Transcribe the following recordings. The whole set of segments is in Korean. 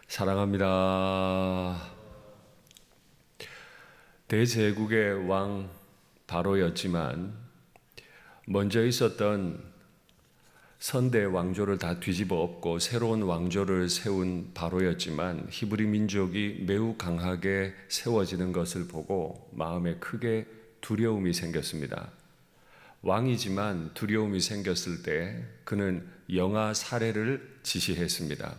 사랑합니다. 대제국의 왕 바로였지만 먼저 있었던 선대 왕조를 다 뒤집어 엎고 새로운 왕조를 세운 바로였지만 히브리 민족이 매우 강하게 세워지는 것을 보고 마음에 크게 두려움이 생겼습니다. 왕이지만 두려움이 생겼을 때 그는 영아 살해를 지시했습니다.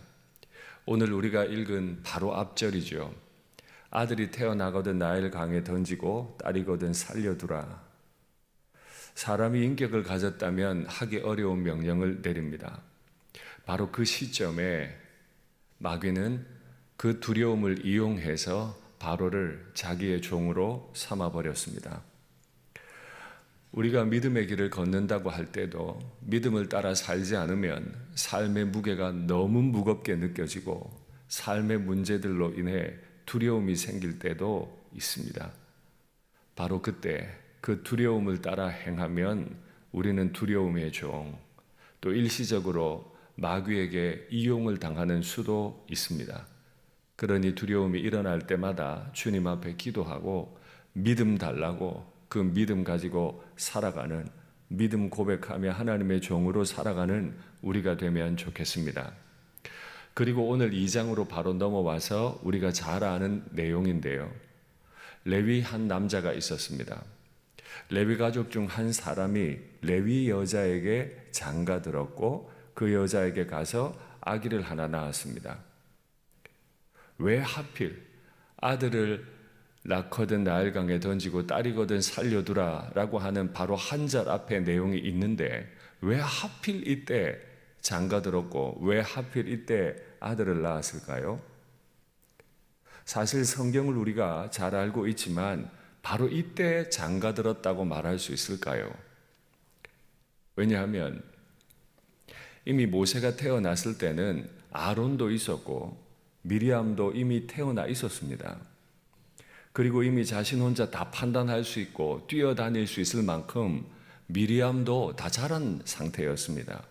오늘 우리가 읽은 바로 앞절이죠. 아들이 태어나거든 나일 강에 던지고 딸이거든 살려두라. 사람이 인격을 가졌다면 하기 어려운 명령을 내립니다. 바로 그 시점에 마귀는 그 두려움을 이용해서 바로를 자기의 종으로 삼아버렸습니다. 우리가 믿음의 길을 걷는다고 할 때도 믿음을 따라 살지 않으면 삶의 무게가 너무 무겁게 느껴지고 삶의 문제들로 인해 두려움이 생길 때도 있습니다. 바로 그때 그 두려움을 따라 행하면 우리는 두려움의 종, 또 일시적으로 마귀에게 이용을 당하는 수도 있습니다. 그러니 두려움이 일어날 때마다 주님 앞에 기도하고 믿음 달라고 그 믿음 가지고 살아가는, 믿음 고백하며 하나님의 종으로 살아가는 우리가 되면 좋겠습니다. 그리고 오늘 2장으로 바로 넘어와서 우리가 잘 아는 내용인데요. 레위 한 남자가 있었습니다. 레위 가족 중 한 사람이 레위 여자에게 장가들었고 그 여자에게 가서 아기를 하나 낳았습니다. 왜 하필 아들을 낳거든 나일강에 던지고 딸이거든 살려두라 라고 하는 바로 한 절 앞에 내용이 있는데 왜 하필 이때 장가들었고 왜 하필 이때 아들을 낳았을까요? 사실 성경을 우리가 잘 알고 있지만 바로 이때 장가들었다고 말할 수 있을까요? 왜냐하면 이미 모세가 태어났을 때는 아론도 있었고 미리암도 이미 태어나 있었습니다. 그리고 이미 자신 혼자 다 판단할 수 있고 뛰어다닐 수 있을 만큼 미리암도 다 자란 상태였습니다.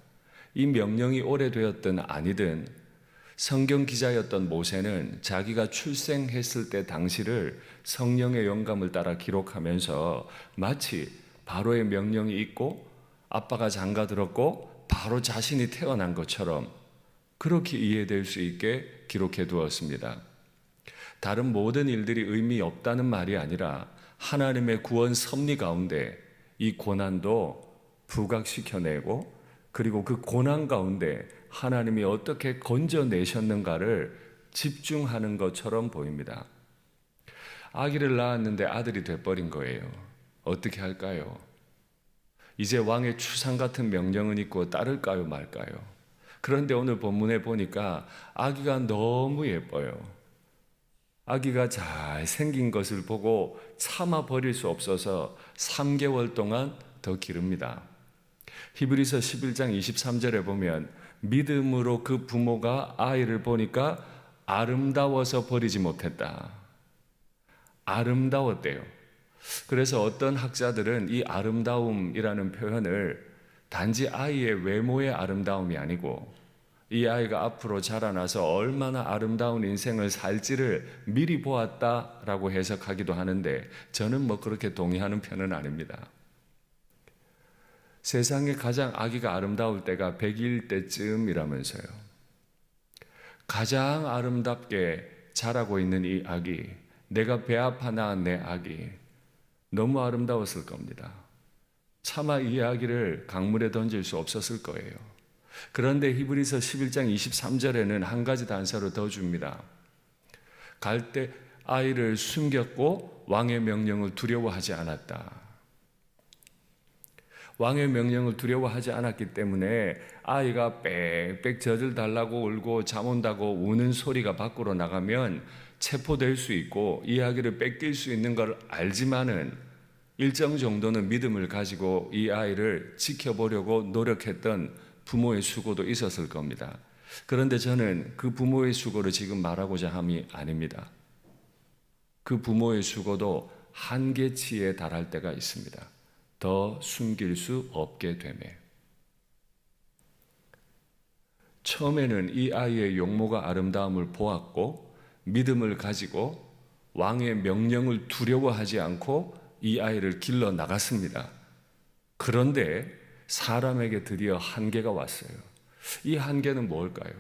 이 명령이 오래되었든 아니든 성경 기자였던 모세는 자기가 출생했을 때 당시를 성령의 영감을 따라 기록하면서 마치 바로의 명령이 있고 아빠가 장가들었고 바로 자신이 태어난 것처럼 그렇게 이해될 수 있게 기록해 두었습니다. 다른 모든 일들이 의미 없다는 말이 아니라 하나님의 구원 섭리 가운데 이 고난도 부각시켜내고 그리고 그 고난 가운데 하나님이 어떻게 건져내셨는가를 집중하는 것처럼 보입니다. 아기를 낳았는데 아들이 돼버린 거예요. 어떻게 할까요? 이제 왕의 추상 같은 명령은 있고 따를까요 말까요? 그런데 오늘 본문에 보니까 아기가 너무 예뻐요. 아기가 잘 생긴 것을 보고 참아 버릴 수 없어서 3개월 동안 더 기릅니다. 히브리서 11장 23절에 보면 믿음으로 그 부모가 아이를 보니까 아름다워서 버리지 못했다. 아름다웠대요. 그래서 어떤 학자들은 이 아름다움이라는 표현을 단지 아이의 외모의 아름다움이 아니고 이 아이가 앞으로 자라나서 얼마나 아름다운 인생을 살지를 미리 보았다라고 해석하기도 하는데 저는 그렇게 동의하는 편은 아닙니다. 세상에 가장 아기가 아름다울 때가 100일 때쯤이라면서요. 가장 아름답게 자라고 있는 이 아기, 내가 배 아파 낳은 내 아기, 너무 아름다웠을 겁니다. 차마 이 아기를 강물에 던질 수 없었을 거예요. 그런데 히브리서 11장 23절에는 한 가지 단서를 더 줍니다. 갈 때 아이를 숨겼고 왕의 명령을 두려워하지 않았다. 왕의 명령을 두려워하지 않았기 때문에 아이가 빽빽 젖을 달라고 울고 잠 온다고 우는 소리가 밖으로 나가면 체포될 수 있고 이야기를 뺏길 수 있는 걸 알지만은 일정 정도는 믿음을 가지고 이 아이를 지켜보려고 노력했던 부모의 수고도 있었을 겁니다. 그런데 저는 그 부모의 수고를 지금 말하고자 함이 아닙니다. 그 부모의 수고도 한계치에 달할 때가 있습니다. 더 숨길 수 없게 되매 처음에는 이 아이의 용모가 아름다움을 보았고 믿음을 가지고 왕의 명령을 두려워하지 않고 이 아이를 길러 나갔습니다. 그런데 사람에게 드디어 한계가 왔어요. 이 한계는 뭘까요?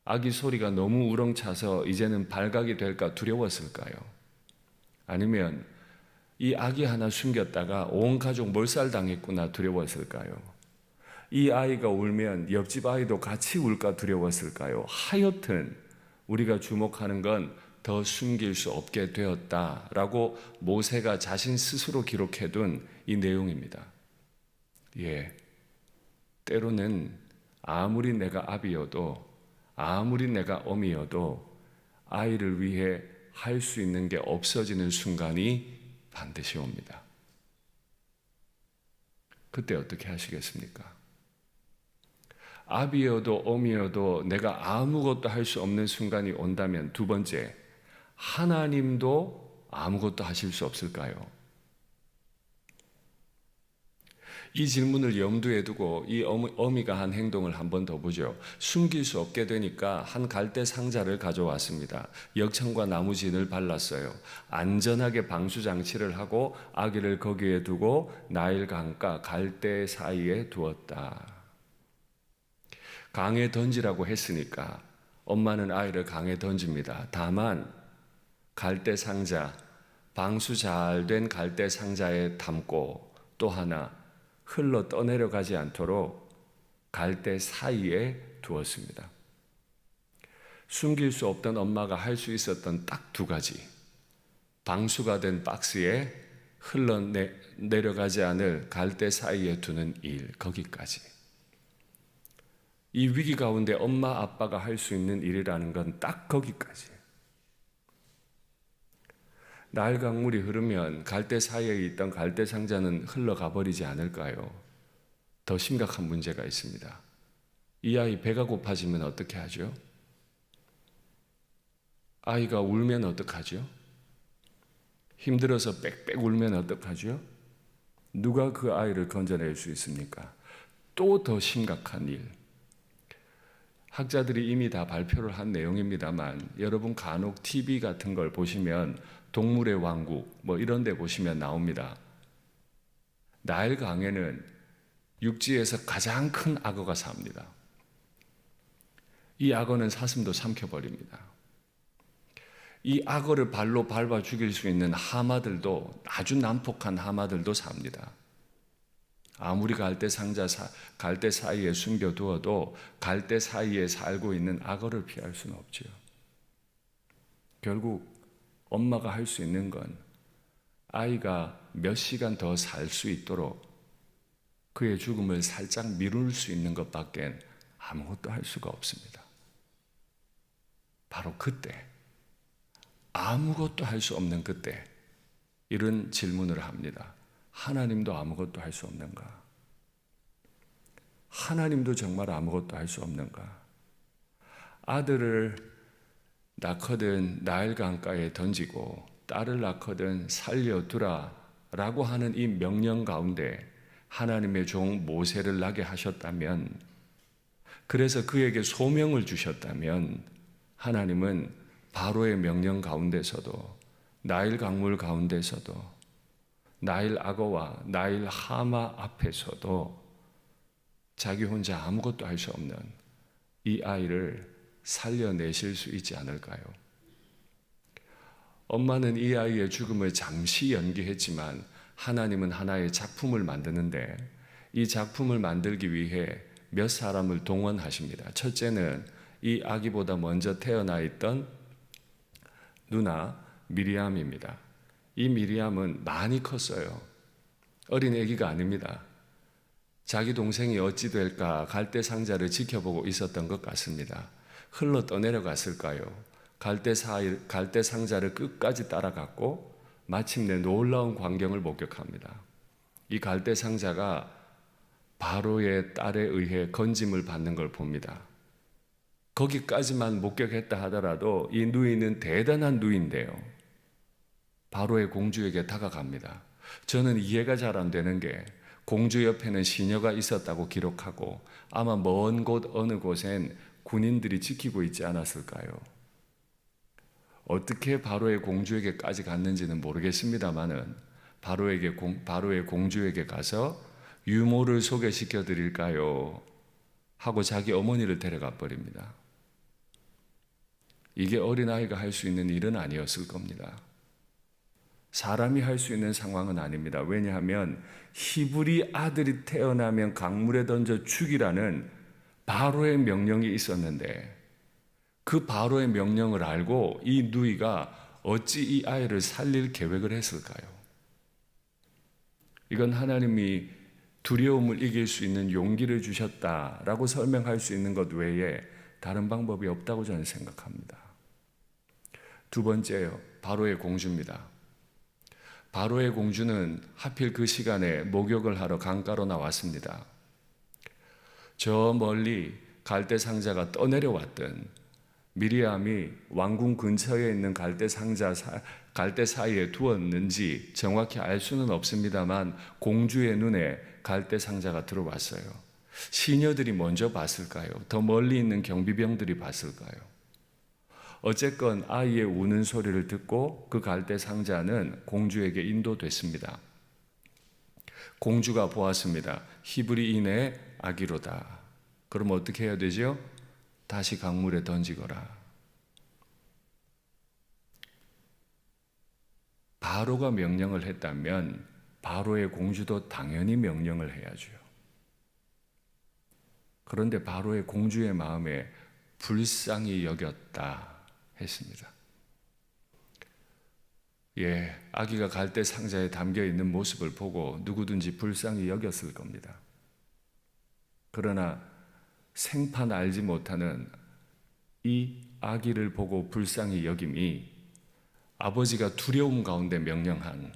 아기 소리가 너무 우렁차서 이제는 발각이 될까 두려웠을까요? 아니면 이 아기 하나 숨겼다가 온 가족 몰살당했구나 두려웠을까요? 이 아이가 울면 옆집 아이도 같이 울까 두려웠을까요? 하여튼 우리가 주목하는 건 더 숨길 수 없게 되었다라고 모세가 자신 스스로 기록해둔 이 내용입니다. 때로는 아무리 내가 아비여도 아무리 내가 어미여도 아이를 위해 할 수 있는 게 없어지는 순간이 반드시 옵니다. 그때 어떻게 하시겠습니까? 아비여도 어미여도 내가 아무것도 할 수 없는 순간이 온다면 두 번째, 하나님도 아무것도 하실 수 없을까요? 이 질문을 염두에 두고 이 어미가 한 행동을 한 번 더 보죠. 숨길 수 없게 되니까 한 갈대 상자를 가져왔습니다. 역청과 나무진을 발랐어요. 안전하게 방수 장치를 하고 아기를 거기에 두고 나일 강가 갈대 사이에 두었다. 강에 던지라고 했으니까 엄마는 아이를 강에 던집니다. 다만 갈대 상자, 방수 잘 된 갈대 상자에 담고 또 하나 흘러 떠내려가지 않도록 갈대 사이에 두었습니다. 숨길 수 없던 엄마가 할 수 있었던 딱 두 가지. 방수가 된 박스에 흘러 내려가지 않을 갈대 사이에 두는 일, 거기까지. 이 위기 가운데 엄마, 아빠가 할 수 있는 일이라는 건 딱 거기까지. 나일 강물이 흐르면 갈대 사이에 있던 갈대 상자는 흘러가 버리지 않을까요? 더 심각한 문제가 있습니다. 이 아이 배가 고파지면 어떻게 하죠? 아이가 울면 어떡하죠? 힘들어서 빽빽 울면 어떡하죠? 누가 그 아이를 건져낼 수 있습니까? 또 더 심각한 일. 학자들이 이미 다 발표를 한 내용입니다만 여러분 간혹 TV 같은 걸 보시면 동물의 왕국 뭐 이런 데 보시면 나옵니다. 나일 강에는 육지에서 가장 큰 악어가 삽니다. 이 악어는 사슴도 삼켜버립니다. 이 악어를 발로 밟아 죽일 수 있는 하마들도 아주 난폭한 하마들도 삽니다. 아무리 갈대 사이에 숨겨두어도 갈대 사이에 살고 있는 악어를 피할 수는 없죠. 결국 엄마가 할 수 있는 건 아이가 몇 시간 더 살 수 있도록 그의 죽음을 살짝 미룰 수 있는 것밖엔 아무것도 할 수가 없습니다. 바로 그때, 아무것도 할 수 없는 그때 이런 질문을 합니다. 하나님도 아무것도 할 수 없는가? 하나님도 정말 아무것도 할 수 없는가? 아들을 낳거든 나일 강가에 던지고 딸을 낳거든 살려두라 라고 하는 이 명령 가운데 하나님의 종 모세를 나게 하셨다면, 그래서 그에게 소명을 주셨다면 하나님은 바로의 명령 가운데서도 나일 강물 가운데서도 나일 악어와 나일 하마 앞에서도 자기 혼자 아무것도 할 수 없는 이 아이를 살려내실 수 있지 않을까요? 엄마는 이 아이의 죽음을 잠시 연기했지만 하나님은 하나의 작품을 만드는데 이 작품을 만들기 위해 몇 사람을 동원하십니다. 첫째는 이 아기보다 먼저 태어나 있던 누나 미리암입니다. 이 미리암은 많이 컸어요. 어린 아기가 아닙니다. 자기 동생이 어찌 될까 갈대 상자를 지켜보고 있었던 것 같습니다. 흘러 떠내려갔을까요? 갈대 상자를 끝까지 따라갔고 마침내 놀라운 광경을 목격합니다. 이 갈대 상자가 바로의 딸에 의해 건짐을 받는 걸 봅니다. 거기까지만 목격했다 하더라도 이 누이는 대단한 누이인데요. 바로의 공주에게 다가갑니다. 저는 이해가 잘 안 되는 게 공주 옆에는 시녀가 있었다고 기록하고 아마 먼 곳 어느 곳엔 군인들이 지키고 있지 않았을까요? 어떻게 바로의 공주에게까지 갔는지는 모르겠습니다만은 바로의 공주에게 가서 유모를 소개시켜 드릴까요? 하고 자기 어머니를 데려가 버립니다. 이게 어린아이가 할 수 있는 일은 아니었을 겁니다. 사람이 할 수 있는 상황은 아닙니다. 왜냐하면 히브리 아들이 태어나면 강물에 던져 죽이라는 바로의 명령이 있었는데 그 바로의 명령을 알고 이 누이가 어찌 이 아이를 살릴 계획을 했을까요? 이건 하나님이 두려움을 이길 수 있는 용기를 주셨다라고 설명할 수 있는 것 외에 다른 방법이 없다고 저는 생각합니다. 두 번째요, 바로의 공주입니다. 바로의 공주는 하필 그 시간에 목욕을 하러 강가로 나왔습니다. 저 멀리 갈대 상자가 떠내려왔던 미리암이 왕궁 근처에 있는 갈대 사이에 두었는지 정확히 알 수는 없습니다만 공주의 눈에 갈대 상자가 들어왔어요. 시녀들이 먼저 봤을까요? 더 멀리 있는 경비병들이 봤을까요? 어쨌건 아이의 우는 소리를 듣고 그 갈대 상자는 공주에게 인도됐습니다. 공주가 보았습니다. 히브리인의 아기로다. 그럼 어떻게 해야 되죠? 다시 강물에 던지거라. 바로가 명령을 했다면 바로의 공주도 당연히 명령을 해야죠. 그런데 바로의 공주의 마음에 불쌍히 여겼다 했습니다. 아기가 갈대 상자에 담겨 있는 모습을 보고 누구든지 불쌍히 여겼을 겁니다. 그러나 생판 알지 못하는 이 아기를 보고 불쌍히 여김이 아버지가 두려움 가운데 명령한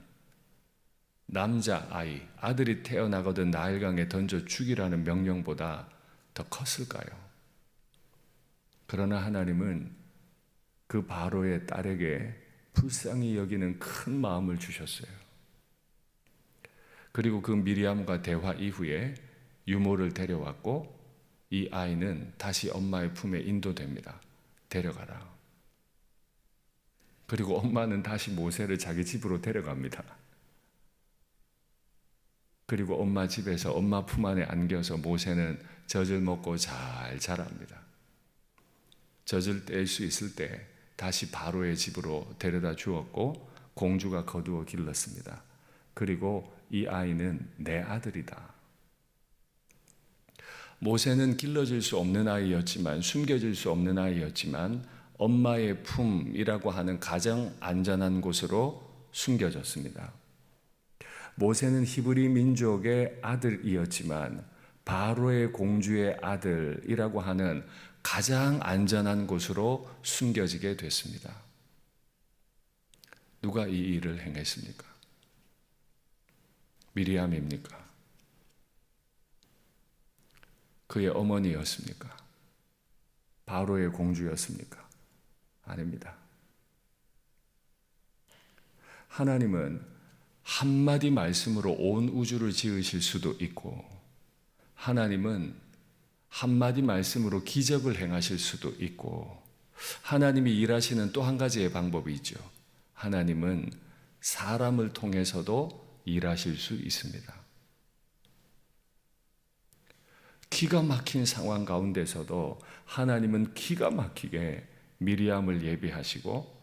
남자아이, 아들이 태어나거든 나일강에 던져 죽이라는 명령보다 더 컸을까요? 그러나 하나님은 그 바로의 딸에게 불쌍히 여기는 큰 마음을 주셨어요. 그리고 그 미리암과 대화 이후에 유모를 데려왔고 이 아이는 다시 엄마의 품에 인도됩니다. 데려가라. 그리고 엄마는 다시 모세를 자기 집으로 데려갑니다. 그리고 엄마 집에서 엄마 품 안에 안겨서 모세는 젖을 먹고 잘 자랍니다. 젖을 뗄 수 있을 때 다시 바로의 집으로 데려다 주었고 공주가 거두어 길렀습니다. 그리고 이 아이는 내 아들이다. 모세는 길러질 수 없는 아이였지만, 숨겨질 수 없는 아이였지만 엄마의 품이라고 하는 가장 안전한 곳으로 숨겨졌습니다. 모세는 히브리 민족의 아들이었지만 바로의 공주의 아들이라고 하는 가장 안전한 곳으로 숨겨지게 됐습니다. 누가 이 일을 행했습니까? 미리암입니까? 그의 어머니였습니까? 바로의 공주였습니까? 아닙니다. 하나님은 한마디 말씀으로 온 우주를 지으실 수도 있고, 하나님은 한마디 말씀으로 기적을 행하실 수도 있고, 하나님이 일하시는 또 한 가지의 방법이 있죠. 하나님은 사람을 통해서도 일하실 수 있습니다. 기가 막힌 상황 가운데서도 하나님은 기가 막히게 미리암을 예비하시고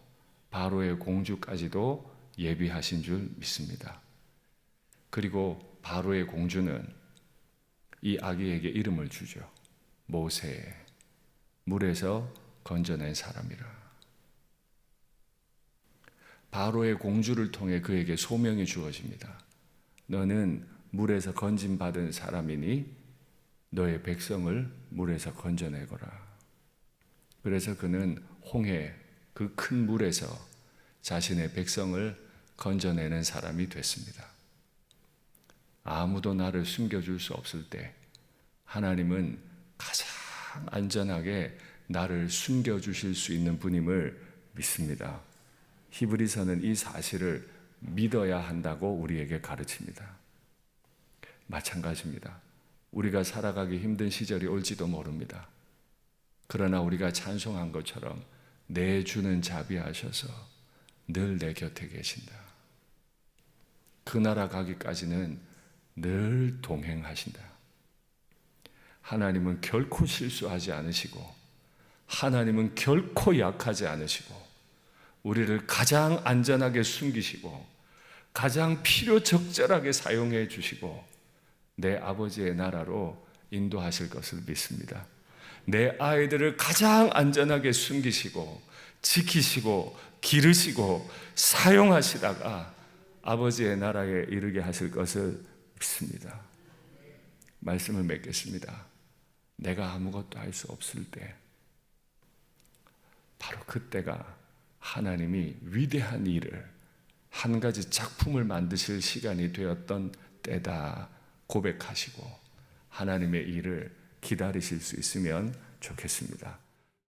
바로의 공주까지도 예비하신 줄 믿습니다. 그리고 바로의 공주는 이 아기에게 이름을 주죠. 모세, 물에서 건져낸 사람이라. 바로의 공주를 통해 그에게 소명이 주어집니다. 너는 물에서 건짐받은 사람이니 너의 백성을 물에서 건져내거라. 그래서 그는 홍해 그 큰 물에서 자신의 백성을 건져내는 사람이 됐습니다. 아무도 나를 숨겨줄 수 없을 때 하나님은 가장 안전하게 나를 숨겨주실 수 있는 분임을 믿습니다. 히브리서는 이 사실을 믿어야 한다고 우리에게 가르칩니다. 마찬가지입니다. 우리가 살아가기 힘든 시절이 올지도 모릅니다. 그러나 우리가 찬송한 것처럼 내 주는 자비하셔서 늘 내 곁에 계신다. 그 나라 가기까지는 늘 동행하신다. 하나님은 결코 실수하지 않으시고 하나님은 결코 약하지 않으시고 우리를 가장 안전하게 숨기시고 가장 필요 적절하게 사용해 주시고 내 아버지의 나라로 인도하실 것을 믿습니다. 내 아이들을 가장 안전하게 숨기시고 지키시고 기르시고 사용하시다가 아버지의 나라에 이르게 하실 것을 믿습니다. 말씀을 맺겠습니다. 내가 아무것도 할 수 없을 때 바로 그때가 하나님이 위대한 일을 한 가지 작품을 만드실 시간이 되었던 때다 고백하시고 하나님의 일을 기다리실 수 있으면 좋겠습니다.